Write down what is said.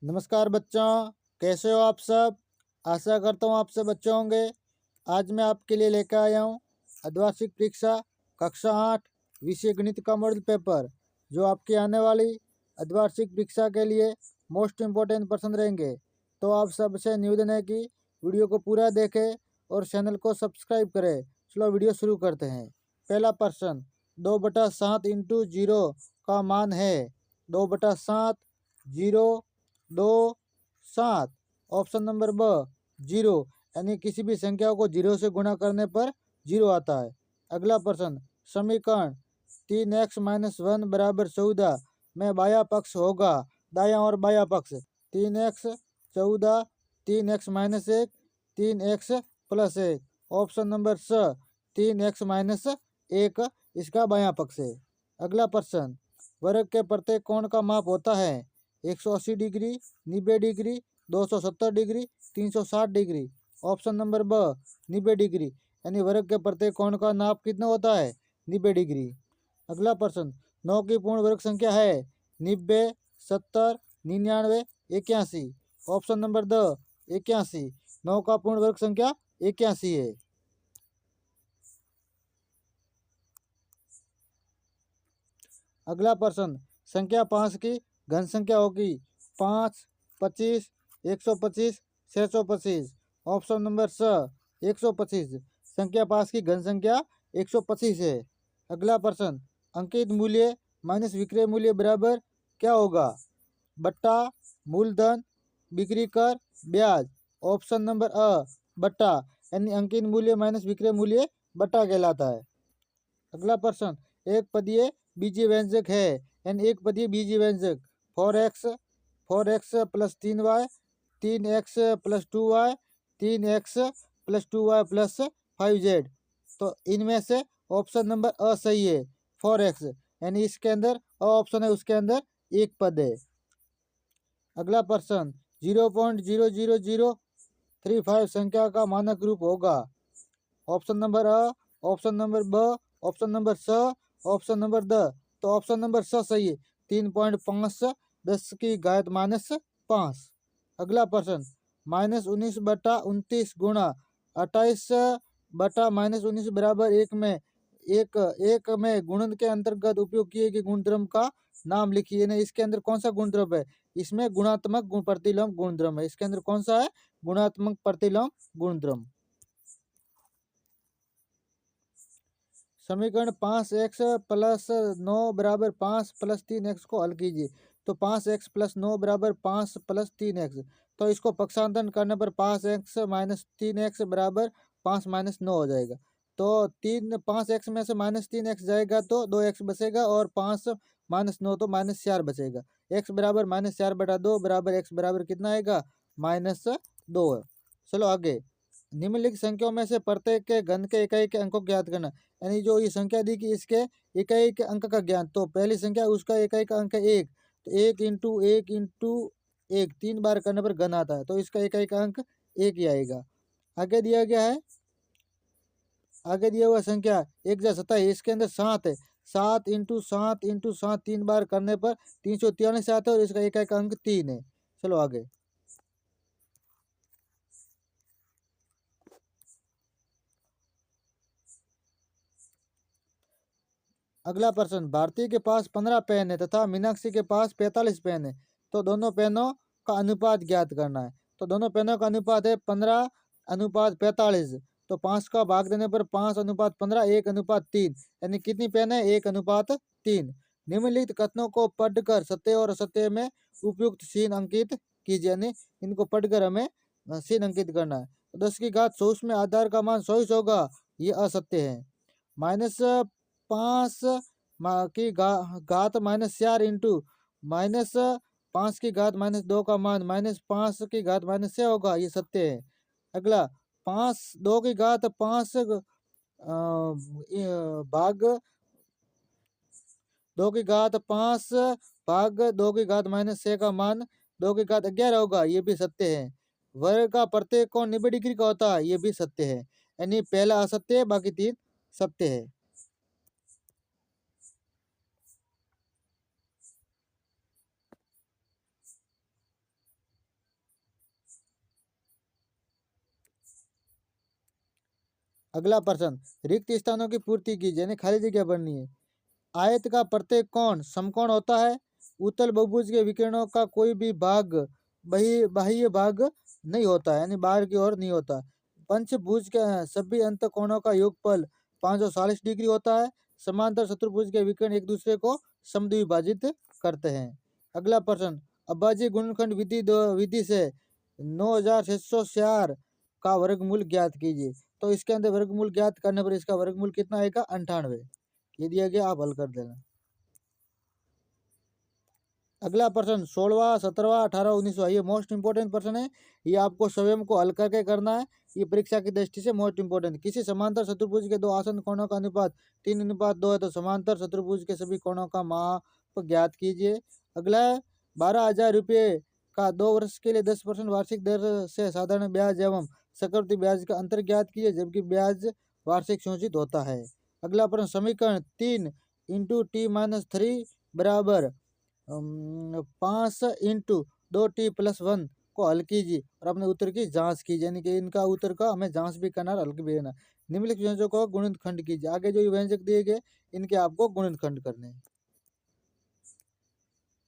नमस्कार बच्चों, कैसे हो आप सब। आशा करता हूँ आप सब अच्छे होंगे। आज मैं आपके लिए लेकर आया हूँ अर्धवार्षिक परीक्षा कक्षा 8 विषय गणित का मॉडल पेपर, जो आपकी आने वाली अर्धवार्षिक परीक्षा के लिए मोस्ट इम्पोर्टेंट प्रश्न रहेंगे। तो आप सबसे निवेदन है कि वीडियो को पूरा देखें और चैनल को सब्सक्राइब करें। चलो वीडियो शुरू करते हैं। पहला प्रश्न, 2/7 इंटू 0 का मान है 2/7 0 2 7। ऑप्शन नंबर ब 0, यानी किसी भी संख्या को 0 से गुणा करने पर 0 आता है। अगला प्रश्न, समीकरण 3x-1 बराबर 14 में बायां पक्ष होगा दायां और बायां पक्ष 3x 14 3x-1 3x + 1। Option number स 3x-1 इसका बायां पक्ष है। अगला प्रश्न, वर्ग के प्रत्येक कोण का माप होता है 180 degree 90 degree 270 degree 360 degree. Option number ब 90 डिग्री, यानी वर्ग के प्रत्येक कोण का नाप कितना होता है 90 डिग्री। अगला प्रश्न, 9 की पूर्ण वर्ग संख्या है 90 70 99 81। ऑप्शन नंबर द 81, 9 का पूर्ण वर्ग संख्या 81 है। अगला प्रश्न, संख्या 5 की घन संख्या होगी 5 25 125 625। ऑप्शन नंबर स 125, संख्या 5 की घन संख्या 125 है। अगला प्रश्न, अंकित मूल्य माइनस विक्रय मूल्य बराबर क्या होगा, बट्टा मूलधन बिक्री कर ब्याज। ऑप्शन नंबर अ बट्टा, यानी अंकित मूल्य माइनस विक्रय मूल्य बट्टा कहलाता है। अगला प्रश्न, एक पदीय बीजीय व्यंजक है यानी एक पदीय बीजीय व्यंजक 4x + 3y 3x + 2y 3x + 2y + 5z। तो इनमें से ऑप्शन नंबर अ सही है 4x, यानी इसके अंदर अ ऑप्शन है उसके अंदर एक पद है। अगला प्रश्न, 0.00035 संख्या का मानक रूप होगा। ऑप्शन नंबर अ, ऑप्शन नंबर ब, ऑप्शन नंबर स, ऑप्शन नंबर द। तो ऑप्शन नंबर स सही है 3.5 10 की घात -5। अगला प्रश्न, -19/29 गुणा 28/-19 बराबर एक में गुणन के अंतर्गत उपयोग किए गए गुणधर्म का नाम लिखिए। यानी इसके अंदर कौन सा गुणधर्म है, इसमें गुणात्मक प्रतिलोम गुणधर्म है। इसके अंदर कौन सा है, गुणात्मक प्रतिलोम गुणधर्म। समीकरण 5x + 9 बराबर 5 + 3x को हल कीजिए। तो 5x + 9 बराबर 5 + 3x। तो इसको पक्षांतरण करने पर 5x - 3x बराबर 5 - 9 हो जाएगा। तो 5x में से -3x जाएगा तो 2x बचेगा और 5 - 9 तो -4 बचेगा। x बराबर -4/2 बराबर x बराबर कितना आएगा, -2। चलो आगे, निम्नलिखित संख्याओं में से प्रत्येक के घन के इकाई के अंकों को ज्ञात करना। यानी जो ये संख्या दी कि इसके इकाई के अंक का ज्ञान। तो पहली संख्या उसका इकाई का अंक है 1, तो 1 × 1 × 1 3 बार करने पर घन आता है, तो इसका इकाई का अंक 1 ही आएगा। आगे दिया गया है, आगे दिया हुआ संख्या 1 × 27, इसके अंदर 7 है। 7 × 7 × 7 3 बार करने पर 343 आता है और इसका इकाई का अंक 3 है। चलो आगे, अगला प्रश्न, भारती के पास 15 पेन है तथा मीनाक्षी के पास 45 पेन है। तो दोनों पेनों का अनुपात ज्ञात करना है। तो दोनों पेनों का अनुपात है 15:45। तो 5 का भाग देने पर 5:15 1:3, यानी कितनी पेन है, 1:3। निम्नलिखित कथनों को पढ़कर सत्य और असत्य में उपयुक्त चिन्ह अंकित कीजिए। यानी इनको पढ़कर हमें चिन्ह अंकित करना है। 10 की घात 100 में आधार का मान 100 होगा, ये असत्य है। -5 की घात -4 इंटू -5 की घात -2 का मान -5 की घात -6 होगा, ये सत्य है। अगला, 5 2 की घात 5 भाग 2 की घात 5 भाग 2 की घात -6 का मान 2 की घात 11 होगा, ये भी सत्य है। वर्ग का प्रत्येक कोण 90 डिग्री का होता है, ये भी सत्य है। यानी पहला असत्य है, बाकी 3 सत्य है। अगला प्रश्न, रिक्त स्थानों की पूर्ति कीजिए, यानी खाली जगह भरनी है। आयत का प्रत्येक कोण समकोण होता है। उत्तल बहुभुज के विकिरणों का कोई भी भाग बाह्य भाग नहीं होता है, यानी बाहर की ओर नहीं होता। पंचभुज के सभी अंत कोणों का योगफल 540 डिग्री होता है। समांतर चतुर्भुज के विकर्ण एक दूसरे को समद्विभाजित करते हैं। अगला प्रश्न, अभाज्य गुणनखंड विधि से 9604 का वर्गमूल ज्ञात कीजिए। तो इसके अंदर वर्गमूल ज्ञात करने पर इसका वर्गमूल कितना आएगा? 98। ये दिया गया, आप हल कर देना। अगला प्रश्न 16वां 17वां 18वां 19वां, ये मोस्ट इंपोर्टेंट प्रश्न है। ये आपको स्वयं को हल करके करना है। ये परीक्षा की दृष्टि से मोस्ट इंपोर्टेंट। किसी समांतर चतुर्भुज के दो आसन्न कोणों का अनुपात 3:2 है, तो समांतर चतुर्भुज के सभी कोणों का माप ज्ञात कीजिए। अगला है 12,000 रुपये का 2 वर्ष के लिए 10% वार्षिक दर से साधारण ब्याज एवं चक्रवृद्धि ब्याज का अंतर ज्ञात कीजिए, जबकि ब्याज वार्षिक संचित होता है। अगला प्रश्न, समीकरण 3 × t-3 बराबर 5 × 2t+1 को हल कीजिए और अपने उत्तर की जांच कीजिए, यानी कि इनका उत्तर का हमें जांच भी करना और हल भी देना। निम्नलिखित व्यंजकों को गुणनखंड कीजिए। आगे जो व्यंजक दिए गए इनके आपको गुणनखंड करने हैं।